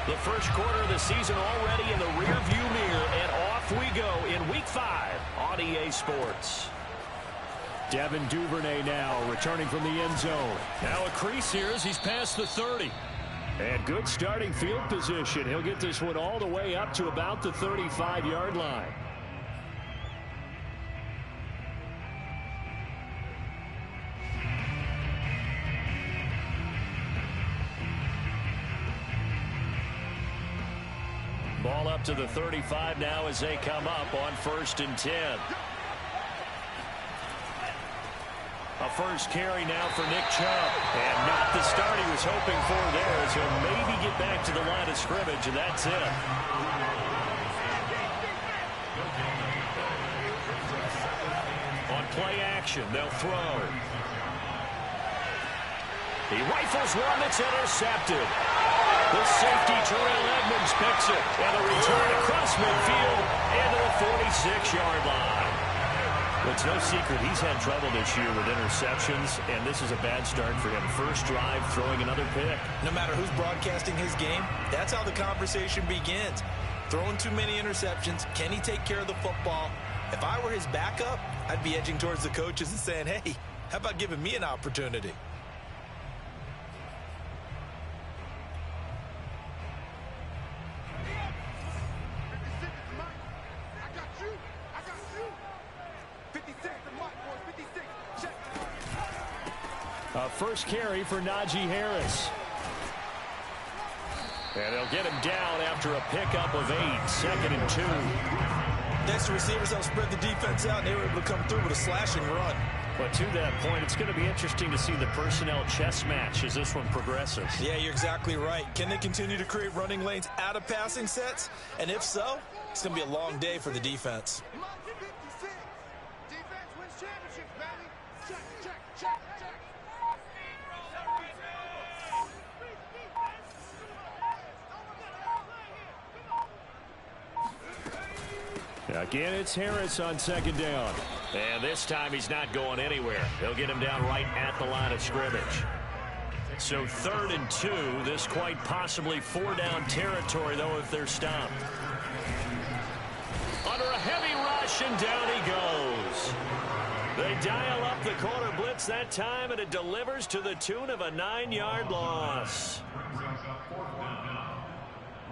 The first quarter of the season already in the rearview mirror, and off we go in Week 5 on EA Sports. Devin Duvernay now returning from the end zone. Now a crease here as he's past the 30. And good starting field position. He'll get this one all the way up to about the 35-yard line. Ball up to the 35 now as they come up on 1st and 10. A first carry now for Nick Chubb. And not the start he was hoping for there as he'll maybe get back to the line of scrimmage, and that's it. On play action, they'll throw. He rifles one that's intercepted. The safety, Terrell Edmonds, picks it. And a return across midfield into the 46-yard line. It's no secret he's had trouble this year with interceptions, and this is a bad start for him. First drive, throwing another pick. No matter who's broadcasting his game, that's how the conversation begins. Throwing too many interceptions, can he take care of the football? If I were his backup, I'd be edging towards the coaches and saying, hey, how about giving me an opportunity? First carry for Najee Harris. And they'll get him down after a pickup of 8, 2nd and 2. Next, the receivers help spread the defense out, and they were able to come through with a slashing run. But to that point, it's going to be interesting to see the personnel chess match as this one progresses. Yeah, you're exactly right. Can they continue to create running lanes out of passing sets? And if so, it's going to be a long day for the defense. Again, it's Harris on 2nd down. And this time he's not going anywhere. They'll get him down right at the line of scrimmage. So 3rd and 2. This quite possibly 4-down territory, though, if they're stopped. Under a heavy rush, and down he goes. They dial up the corner blitz that time, and it delivers to the tune of a 9-yard loss.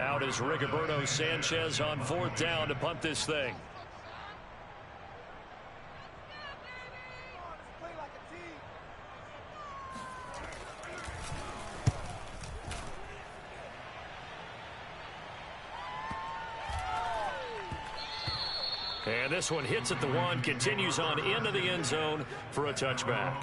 Out is Rigoberto Sanchez on 4th down to punt this thing. And this one hits at the 1, continues on into the end zone for a touchback.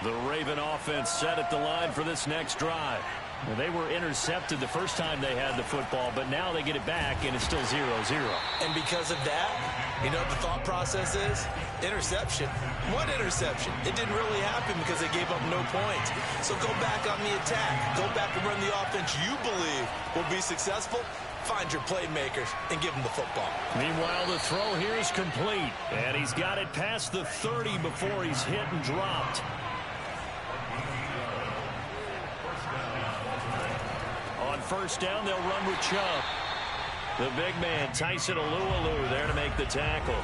The Raven offense set at the line for this next drive. Well, they were intercepted the first time they had the football, but now they get it back, and it's still 0-0. And because of that, you know what the thought process is? Interception. What interception? It didn't really happen because they gave up no points. So go back on the attack. Go back and run the offense you believe will be successful. Find your playmakers and give them the football. Meanwhile, the throw here is complete, and he's got it past the 30 before he's hit and dropped. On 1st down, they'll run with Chubb. The big man, Tyson Alualu, there to make the tackle.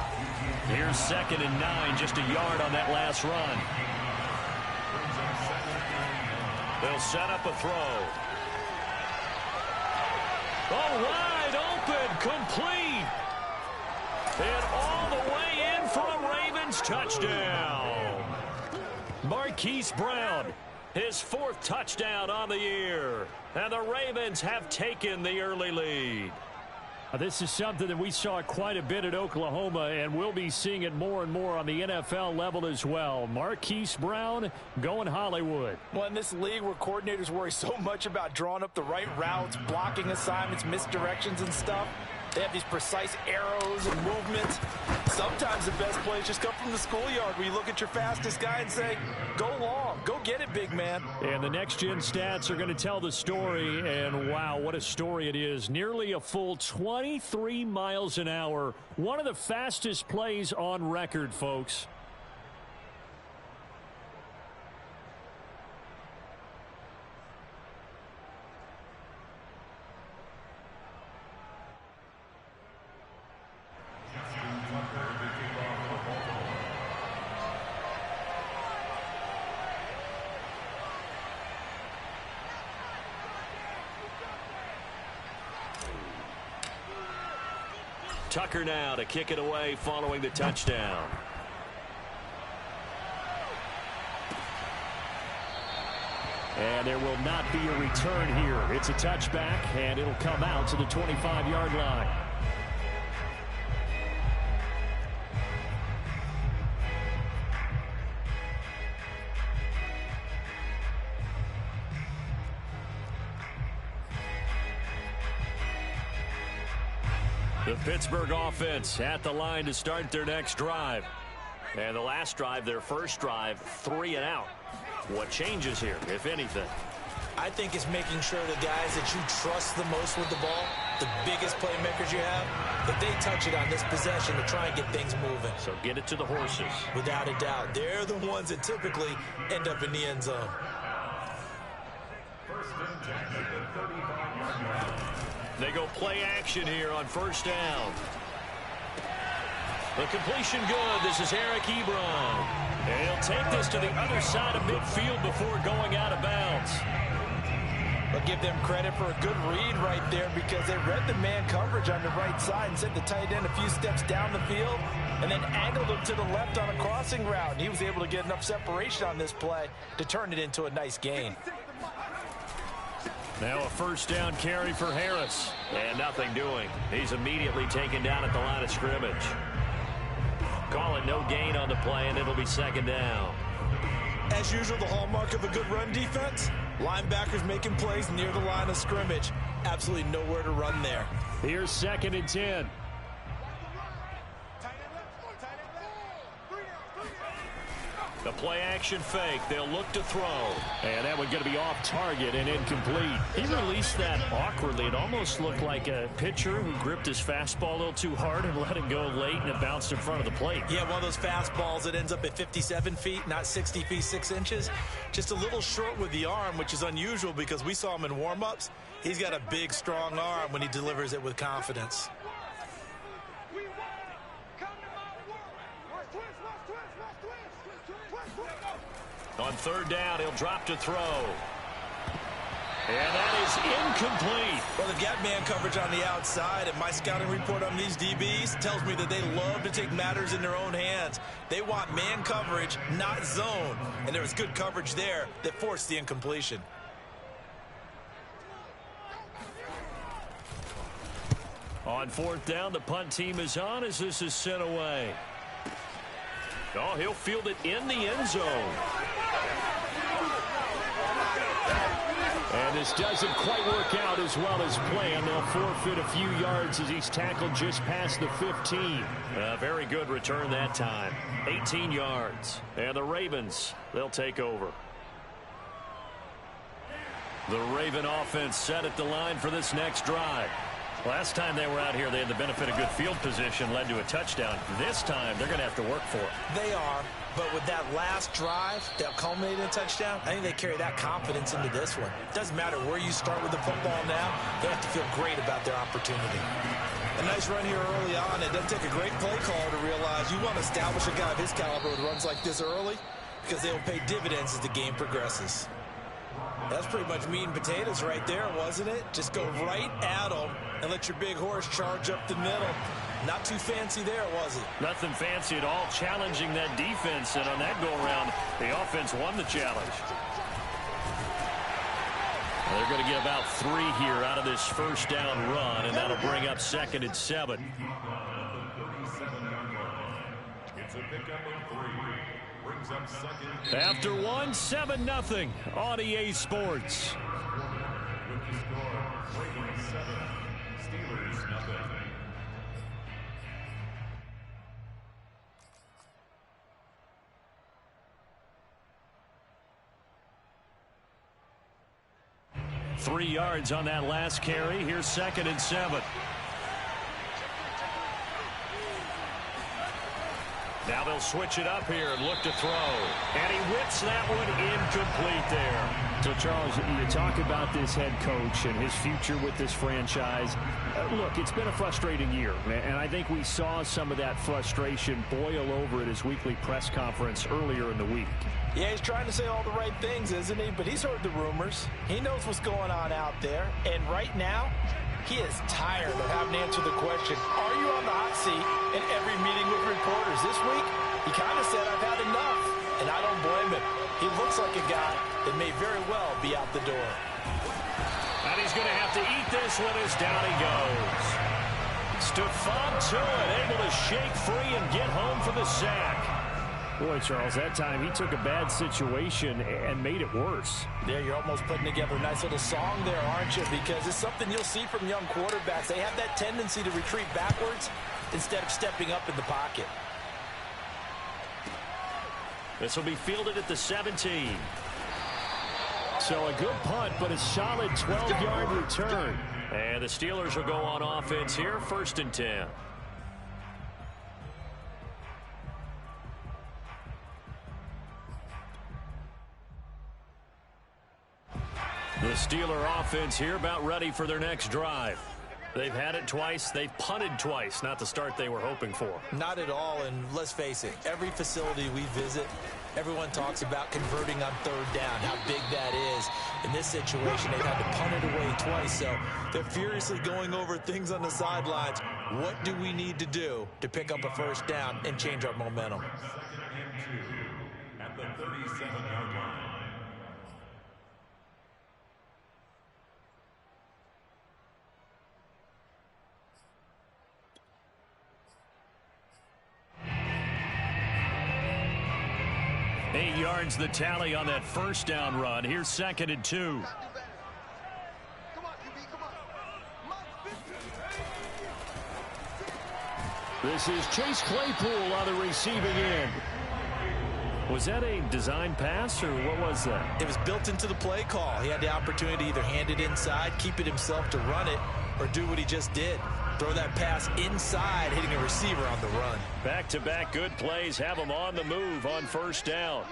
Here's 2nd and 9, just a yard on that last run. They'll set up a throw. Oh, wide open, complete. And all the way in for a Ravens touchdown. Marquise Brown, his 4th touchdown on the year. And the Ravens have taken the early lead. This is something that we saw quite a bit at Oklahoma, and we'll be seeing it more and more on the NFL level as well. Marquise Brown going Hollywood. Well, in this league where coordinators worry so much about drawing up the right routes, blocking assignments, misdirections and stuff, they have these precise arrows and movements. Sometimes the best plays just come from the schoolyard where you look at your fastest guy and say, go long, go get it, big man. And the next-gen stats are going to tell the story, and wow, what a story it is. Nearly a full 23 miles an hour. One of the fastest plays on record, folks. Tucker now to kick it away following the touchdown. And there will not be a return here. It's a touchback, and it'll come out to the 25-yard line. The Pittsburgh offense at the line to start their next drive. And the last drive, their first drive, 3 and out. What changes here, if anything? I think it's making sure the guys that you trust the most with the ball, the biggest playmakers you have, that they touch it on this possession to try and get things moving. So get it to the horses. Without a doubt. They're the ones that typically end up in the end zone. They go play action here on first down. The completion good. This is Eric Ebron. And he'll take this to the other side of midfield before going out of bounds. But give them credit for a good read right there because they read the man coverage on the right side and sent the tight end a few steps down the field and then angled him to the left on a crossing route. And he was able to get enough separation on this play to turn it into a nice gain. Now a first down carry for Harris. And nothing doing. He's immediately taken down at the line of scrimmage. Call it no gain on the play, and it'll be second down. As usual, the hallmark of a good run defense, linebackers making plays near the line of scrimmage. Absolutely nowhere to run there. Here's 2nd and 10. The play action fake. They'll look to throw. And that one's going to be off target and incomplete. He released that awkwardly. It almost looked like a pitcher who gripped his fastball a little too hard and let it go late, and it bounced in front of the plate. Yeah, one of those fastballs that ends up at 57 feet, not 60 feet, 6 inches. Just a little short with the arm, which is unusual because we saw him in warm-ups. He's got a big, strong arm when he delivers it with confidence. On third down, he'll drop to throw. And that is incomplete. Well, they've got man coverage on the outside, and my scouting report on these DBs tells me that they love to take matters in their own hands. They want man coverage, not zone. And there was good coverage there that forced the incompletion. On fourth down, the punt team is on as this is sent away. Oh, he'll field it in the end zone. And this doesn't quite work out as well as planned. They'll forfeit a few yards as he's tackled just past the 15. Very good return that time. 18 yards. And the Ravens, they'll take over. The Raven offense set at the line for this next drive. Last time they were out here, they had the benefit of good field position, led to a touchdown. This time, they're going to have to work for it. They are, but with that last drive that culminated in a touchdown, I think they carry that confidence into this one. Doesn't matter where you start with the football now, they have to feel great about their opportunity. A nice run here early on. It doesn't take a great play caller to realize you want to establish a guy of his caliber with runs like this early because they will pay dividends as the game progresses. That's pretty much meat and potatoes right there, wasn't it? Just go right at them and let your big horse charge up the middle. Not too fancy there, was it? Nothing fancy at all, challenging that defense, and on that go-around, the offense won the challenge. They're going to get about 3 here out of this first down run, and that'll bring up 2nd and 7. It's a pickup of 3. Brings up 2nd. After 1, 7-0 on EA Sports. With the score, Ravens 7, Steelers 0. 3 yards on that last carry. Here's 2nd and 7. Now they'll switch it up here and look to throw. And he whips that one incomplete there. So, Charles, you talk about this head coach and his future with this franchise. Look, it's been a frustrating year, and I think we saw some of that frustration boil over at his weekly press conference earlier in the week. Yeah, he's trying to say all the right things, isn't he? But he's heard the rumors. He knows what's going on out there. And right now, he is tired of having to answer the question, are you on the hot seat in every meeting with reporters? This week, he kind of said, I've had enough. And I don't blame him. He looks like a guy that may very well be out the door. And he's going to have to eat this one as down he goes. Stephon Tuitt able to shake free and get home for the sack. Boy, Charles, that time he took a bad situation and made it worse. There, you're almost putting together a nice little song there, aren't you? Because it's something you'll see from young quarterbacks. They have that tendency to retreat backwards instead of stepping up in the pocket. This will be fielded at the 17. So a good punt, but a solid 12-yard return. And the Steelers will go on offense here, 1st and 10. The Steeler offense here about ready for their next drive. They've had it twice. They've punted twice. Not the start they were hoping for. Not at all, and let's face it, every facility we visit, everyone talks about converting on 3rd down, how big that is. In this situation, they've had to punt it away twice, so they're furiously going over things on the sidelines. What do we need to do to pick up a 1st down and change our momentum? 2nd and 2 at the 37-yard line. Eight yards the tally on that 1st down run. Here's 2nd and 2. This is Chase Claypool on the receiving end. Was that a design pass, or what was that? It was built into the play call. He had the opportunity to either hand it inside, keep it himself to run it, or do what he just did. Throw that pass inside, hitting a receiver on the run. Back-to-back good plays have him on the move on 1st down.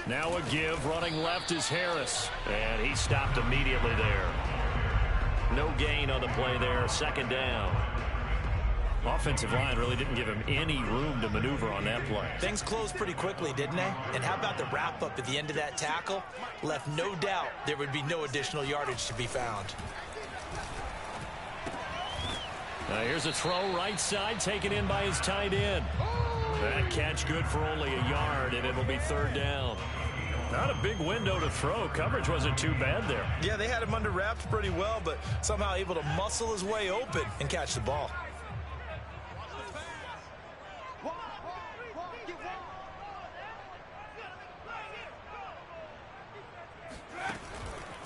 Now a give, running left is Harris. And he stopped immediately there. No gain on the play there, 2nd down. Offensive line really didn't give him any room to maneuver on that play. Things closed pretty quickly, didn't they? And how about the wrap-up at the end of that tackle? Left no doubt there would be no additional yardage to be found. Now here's a throw right side taken in by his tight end. That catch good for only a yard, and it'll be 3rd down. Not a big window to throw. Coverage wasn't too bad there. Yeah, they had him under wraps pretty well, but somehow able to muscle his way open and catch the ball.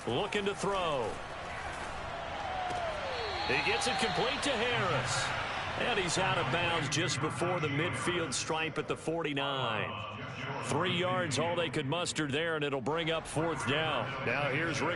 Looking to throw. He gets it complete to Harris. And he's out of bounds just before the midfield stripe at the 49. 3 yards all they could muster there, and it'll bring up 4th down. Now here's Rigger.